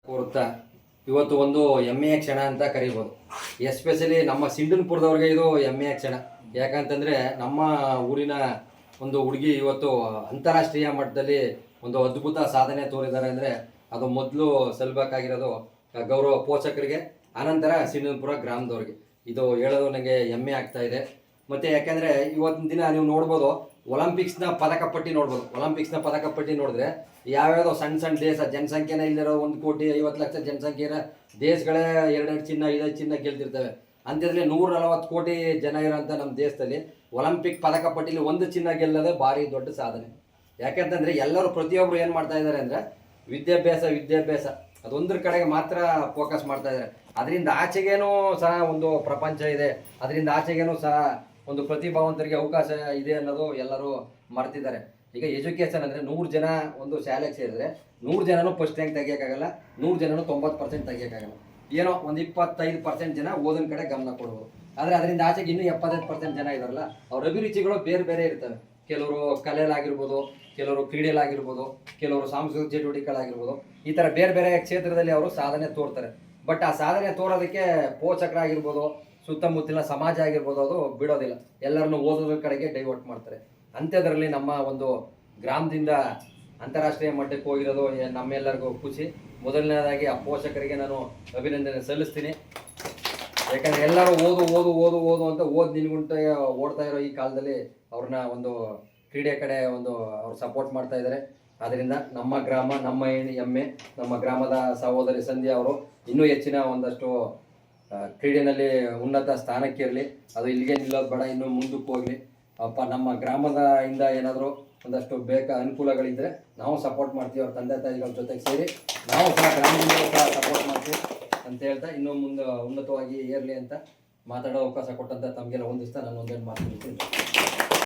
ಕೋರುತ್ತಾ ಇವತ್ತು ಒಂದು ಹೆಮ್ಮೆಯ ಕ್ಷಣ ಅಂತ ಕರಿಬೋದು. ಎಸ್ಪೆಷಲಿ ನಮ್ಮ ಸಿಂಡನ್ಪುರದವ್ರಿಗೆ ಇದು ಹೆಮ್ಮೆಯ ಕ್ಷಣ. ಯಾಕಂತಂದರೆ ನಮ್ಮ ಊರಿನ ಒಂದು ಹುಡುಗಿ ಇವತ್ತು ಅಂತಾರಾಷ್ಟ್ರೀಯ ಮಟ್ಟದಲ್ಲಿ ಒಂದು ಅದ್ಭುತ ಸಾಧನೆ ತೋರಿದ್ದಾರೆ. ಅಂದರೆ ಅದು ಮೊದಲು ಸಲ್ಲಬೇಕಾಗಿರೋದು ಗೌರವ ಪೋಷಕರಿಗೆ, ಆನಂತರ ಸಿಂಡನ್ಪುರ ಗ್ರಾಮದವ್ರಿಗೆ. ಇದು ಹೇಳೋದು ನನಗೆ ಹೆಮ್ಮೆ ಆಗ್ತಾ ಇದೆ. ಮತ್ತು ಯಾಕೆಂದರೆ ಇವತ್ತಿನ ದಿನ ನೀವು ನೋಡ್ಬೋದು, ಒಲಿಂಪಿಕ್ಸ್ನ ಪದಕ ಪಟ್ಟಿ ನೋಡ್ಬೋದು. ಒಲಿಂಪಿಕ್ಸ್ನ ಪದಕ ಪಟ್ಟಿ ನೋಡಿದ್ರೆ ಯಾವ್ಯಾವುದೋ ಸಣ್ಣ ಸಣ್ಣ ದೇಶ, ಜನಸಂಖ್ಯೆನೇ ಇಲ್ಲಿರೋ 1,50,00,000 ಜನಸಂಖ್ಯೆಯ ದೇಶಗಳೇ 2 ಚಿನ್ನ 5 ಚಿನ್ನ ಗೆಲ್ತಿರ್ತವೆ. ಅಂಥದ್ರಲ್ಲಿ 140 ಕೋಟಿ ಜನ ಇರೋಂಥ ನಮ್ಮ ದೇಶದಲ್ಲಿ ಒಲಿಂಪಿಕ್ ಪದಕ ಪಟ್ಟಿಲಿ 1 ಚಿನ್ನ ಗೆಲ್ಲೋದೇ ಭಾರಿ ದೊಡ್ಡ ಸಾಧನೆ. ಯಾಕೆಂತಂದರೆ ಎಲ್ಲರೂ ಪ್ರತಿಯೊಬ್ಬರು ಏನು ಮಾಡ್ತಾ ಇದ್ದಾರೆ ಅಂದರೆ ವಿದ್ಯಾಭ್ಯಾಸ ಅದೊಂದ್ರ ಕಡೆಗೆ ಮಾತ್ರ ಫೋಕಸ್ ಮಾಡ್ತಾ ಇದ್ದಾರೆ. ಅದರಿಂದ ಆಚೆಗೇನೂ ಸಹ ಒಂದು ಪ್ರಪಂಚ ಇದೆ, ಅದರಿಂದ ಆಚೆಗೇನೂ ಸಹ ಒಂದು ಪ್ರತಿಭಾವಂತರಿಗೆ ಅವಕಾಶ ಇದೆ ಅನ್ನೋದು ಎಲ್ಲರೂ ಮರ್ತಿದ್ದಾರೆ. ಈಗ ಎಜುಕೇಷನ್ ಅಂದರೆ 100 ಜನ ಒಂದು ಶಾಲೆಗೆ ಸೇರಿದ್ರೆ 100 ಜನನೂ ಫಸ್ಟ್ ರ್ಯಾಂಕ್ ತೆಗಿಯೋಕ್ಕಾಗಲ್ಲ, 100 ಜನನೂ 90% ತೆಗಿಯೋಕ್ಕಾಗಲ್ಲ. ಏನೋ ಒಂದು 25% ಜನ ಓದಿನ ಕಡೆ ಗಮನ ಕೊಡ್ಬೋದು. ಆದರೆ ಅದರಿಂದ ಆಚೆಗೆ ಇನ್ನೂ 75% ಜನ ಇದಾರಲ್ಲ, ಅವ್ರ ಅಭಿರುಚಿಗಳು ಬೇರೆ ಬೇರೆ ಇರ್ತವೆ. ಕೆಲವರು ಕಲೆಯಲ್ಲಾಗಿರ್ಬೋದು, ಕೆಲವರು ಕ್ರೀಡೆಯಲ್ಲಾಗಿರ್ಬೋದು, ಕೆಲವರು ಸಾಂಸ್ಕೃತಿಕ ಚಟುವಟಿಕೆಗಳಾಗಿರ್ಬೋದು. ಈ ಥರ ಬೇರೆ ಬೇರೆ ಕ್ಷೇತ್ರದಲ್ಲಿ ಅವರು ಸಾಧನೆ ತೋರ್ತಾರೆ. ಬಟ್ ಆ ಸಾಧನೆ ತೋರೋದಕ್ಕೆ ಪೋಷಕರಾಗಿರ್ಬೋದು, ಸುತ್ತಮುತ್ತಲಿನ ಸಮಾಜ ಆಗಿರ್ಬೋದು, ಅದು ಬಿಡೋದಿಲ್ಲ. ಎಲ್ಲರನ್ನೂ ಓದೋದ್ರ ಕಡೆಗೆ ಡೈವರ್ಟ್ ಮಾಡ್ತಾರೆ. ಅಂಥದ್ರಲ್ಲಿ ನಮ್ಮ ಒಂದು ಗ್ರಾಮದಿಂದ ಅಂತಾರಾಷ್ಟ್ರೀಯ ಮಟ್ಟಕ್ಕೆ ಹೋಗಿರೋದು ನಮ್ಮೆಲ್ಲರಿಗೂ ಖುಷಿ. ಮೊದಲನೇದಾಗಿ ಆ ಪೋಷಕರಿಗೆ ನಾನು ಅಭಿನಂದನೆ ಸಲ್ಲಿಸ್ತೀನಿ. ಯಾಕಂದರೆ ಎಲ್ಲರೂ ಓದು ಅಂತ ನಿನ್ಗುಂಟ ಓಡ್ತಾ ಇರೋ ಈ ಕಾಲದಲ್ಲಿ ಅವ್ರನ್ನ ಒಂದು ಕ್ರೀಡೆ ಕಡೆ ಒಂದು ಅವ್ರು ಸಪೋರ್ಟ್ ಮಾಡ್ತಾ ಇದ್ದಾರೆ. ಆದ್ದರಿಂದ ನಮ್ಮ ಗ್ರಾಮ, ನಮ್ಮ ಹೆಮ್ಮೆ, ನಮ್ಮ ಗ್ರಾಮದ ಸಹೋದರಿ ಸಂಧ್ಯಾ ಅವರು ಇನ್ನೂ ಹೆಚ್ಚಿನ ಒಂದಷ್ಟು ಕ್ರೀಡೆಯಲ್ಲಿ ಉನ್ನತ ಸ್ಥಾನಕ್ಕಿರಲಿ. ಅದು ಇಲ್ಲಿಗೆ ನಿಲ್ಲೋದು ಬೇಡ, ಇನ್ನೂ ಮುಂದಕ್ಕೆ ಹೋಗಲಿ. ನಮ್ಮ ಗ್ರಾಮದ ಇಂದ ಏನಾದರೂ ಒಂದಷ್ಟು ಅನುಕೂಲಗಳಿದ್ದರೆ ನಾವು ಸಪೋರ್ಟ್ ಮಾಡ್ತೀವಿ. ಅವ್ರ ತಂದೆ ತಾಯಿಗಳ ಜೊತೆಗೆ ಸೇರಿ ನಾವು ಸಹ ಗ್ರಾಮದಿಂದ ಸಹ ಸಪೋರ್ಟ್ ಮಾಡ್ತೀವಿ ಅಂತ ಹೇಳ್ತಾ, ಇನ್ನೂ ಮುಂದೆ ಉನ್ನತವಾಗಿ ಏರಲಿ ಅಂತ ಮಾತಾಡೋ ಅವಕಾಶ ಕೊಟ್ಟಂತ ತಮಗೆಲ್ಲ ಒಂದಿಸ್ತಾ ನಾನು ಒಂದೇನು ಮಾತು ಹೇಳ್ತೀನಿ.